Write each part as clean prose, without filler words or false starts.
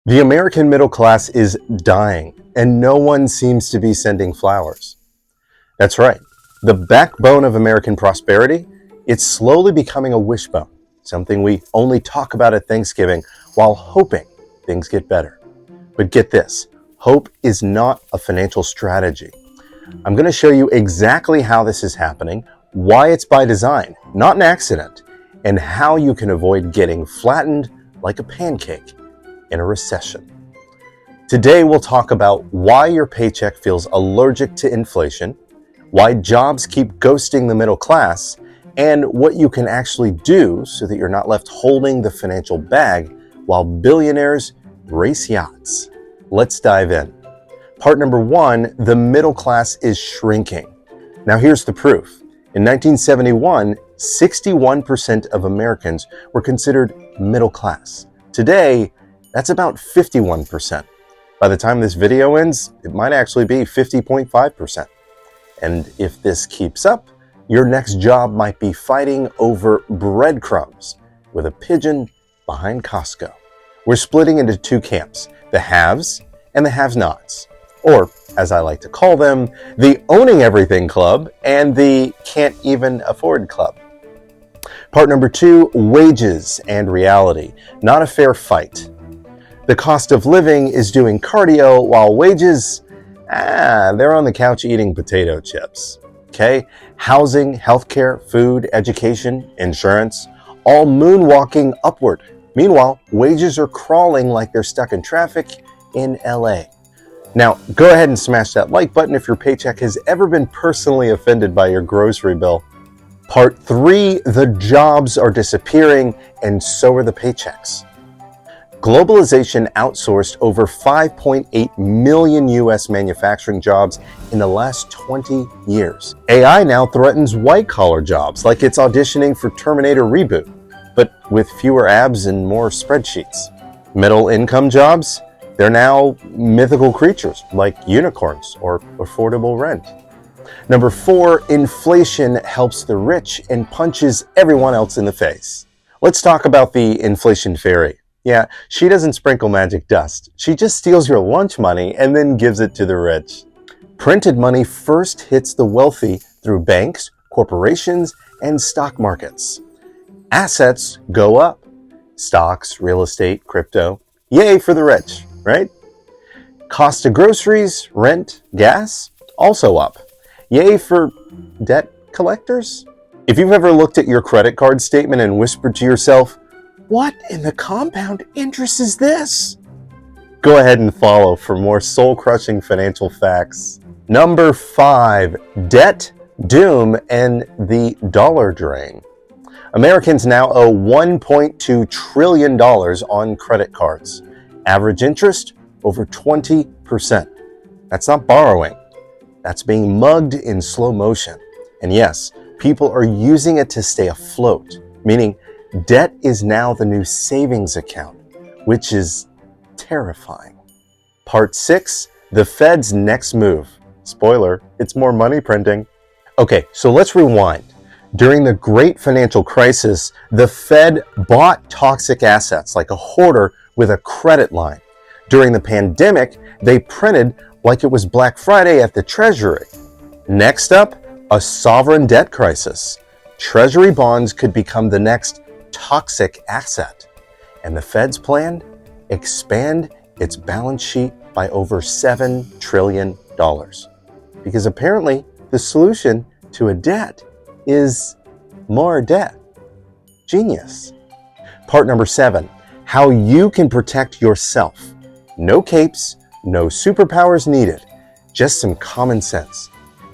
The American middle class is dying, and no one seems to be sending flowers. That's right. The backbone of American prosperity, it's slowly becoming a wishbone, something we only talk about at Thanksgiving while hoping things get better. But get this, hope is not a financial strategy. I'm going to show you exactly how this is happening, why it's by design, not an accident, and how you can avoid getting flattened like a pancake in a recession. Today, we'll talk about why your paycheck feels allergic to inflation, why jobs keep ghosting the middle class, and what you can actually do so that you're not left holding the financial bag while billionaires race yachts. Let's dive in. Part number one, the middle class is shrinking. Now here's the proof. In 1971, 61% of Americans were considered middle class. Today, that's about 51%. By the time this video ends, it might actually be 50.5%. And if this keeps up, your next job might be fighting over breadcrumbs with a pigeon behind Costco. We're splitting into two camps, the haves and the have-nots. Or, as I like to call them, the owning everything club and the can't even afford club. Part number two, wages and reality. Not a fair fight. The cost of living is doing cardio while wages, they're on the couch eating potato chips. Okay? Housing, healthcare, food, education, insurance, all moonwalking upward. Meanwhile, wages are crawling like they're stuck in traffic in LA. Now, go ahead and smash that like button if your paycheck has ever been personally offended by your grocery bill. Part three, the jobs are disappearing and so are the paychecks. Globalization outsourced over 5.8 million US manufacturing jobs in the last 20 years. AI now threatens white-collar jobs like it's auditioning for Terminator Reboot, but with fewer abs and more spreadsheets. Middle-income jobs? They're now mythical creatures like unicorns or affordable rent. Number four, inflation helps the rich and punches everyone else in the face. Let's talk about the inflation fairy. Yeah, she doesn't sprinkle magic dust. She just steals your lunch money and then gives it to the rich. Printed money first hits the wealthy through banks, corporations, and stock markets. Assets go up. Stocks, real estate, crypto. Yay for the rich, right? Cost of groceries, rent, gas, also up. Yay for debt collectors. If you've ever looked at your credit card statement and whispered to yourself, "What in the compound interest is this?" Go ahead and follow for more soul-crushing financial facts. Number five, debt, doom, and the dollar drain. Americans now owe $1.2 trillion on credit cards. Average interest, over 20%. That's not borrowing. That's being mugged in slow motion. And yes, people are using it to stay afloat, meaning debt is now the new savings account, which is terrifying. Part six, the Fed's next move. Spoiler, it's more money printing. Okay, so let's rewind. During the great financial crisis, the Fed bought toxic assets like a hoarder with a credit line. During the pandemic, they printed like it was Black Friday at the Treasury. Next up, a sovereign debt crisis. Treasury bonds could become the next toxic asset. And the Fed's plan? Expand its balance sheet by over $7 trillion. Because apparently the solution to a debt is more debt. Genius. Part number seven, how you can protect yourself. No capes, no superpowers needed, just some common sense.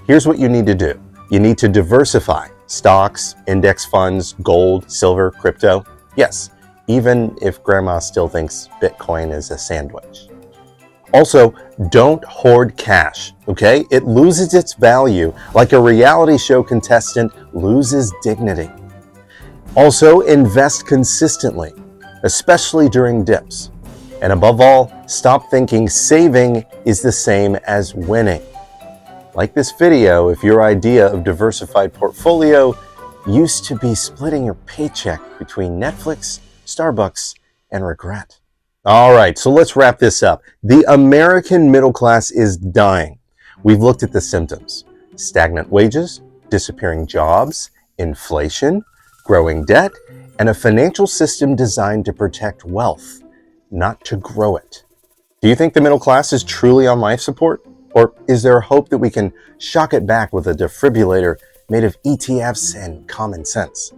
Here's what you need to do. You need to diversify. Stocks, index funds, gold, silver, crypto. Yes, even if grandma still thinks Bitcoin is a sandwich. Also, don't hoard cash, okay? It loses its value like a reality show contestant loses dignity. Also, invest consistently, especially during dips. And above all, stop thinking saving is the same as winning. Like this video, if your idea of diversified portfolio used to be splitting your paycheck between Netflix, Starbucks, and regret. All right, so let's wrap this up. The American middle class is dying. We've looked at the symptoms: stagnant wages, disappearing jobs, inflation, growing debt, and a financial system designed to protect wealth, not to grow it. Do you think the middle class is truly on life support? Or is there hope that we can shock it back with a defibrillator made of ETFs and common sense?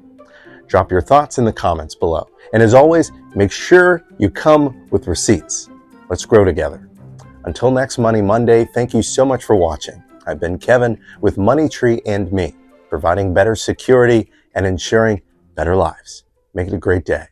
Drop your thoughts in the comments below. And as always, make sure you come with receipts. Let's grow together. Until next Money Monday, thank you so much for watching. I've been Kevin with moneytreeandme, providing better security and ensuring better lives. Make it a great day.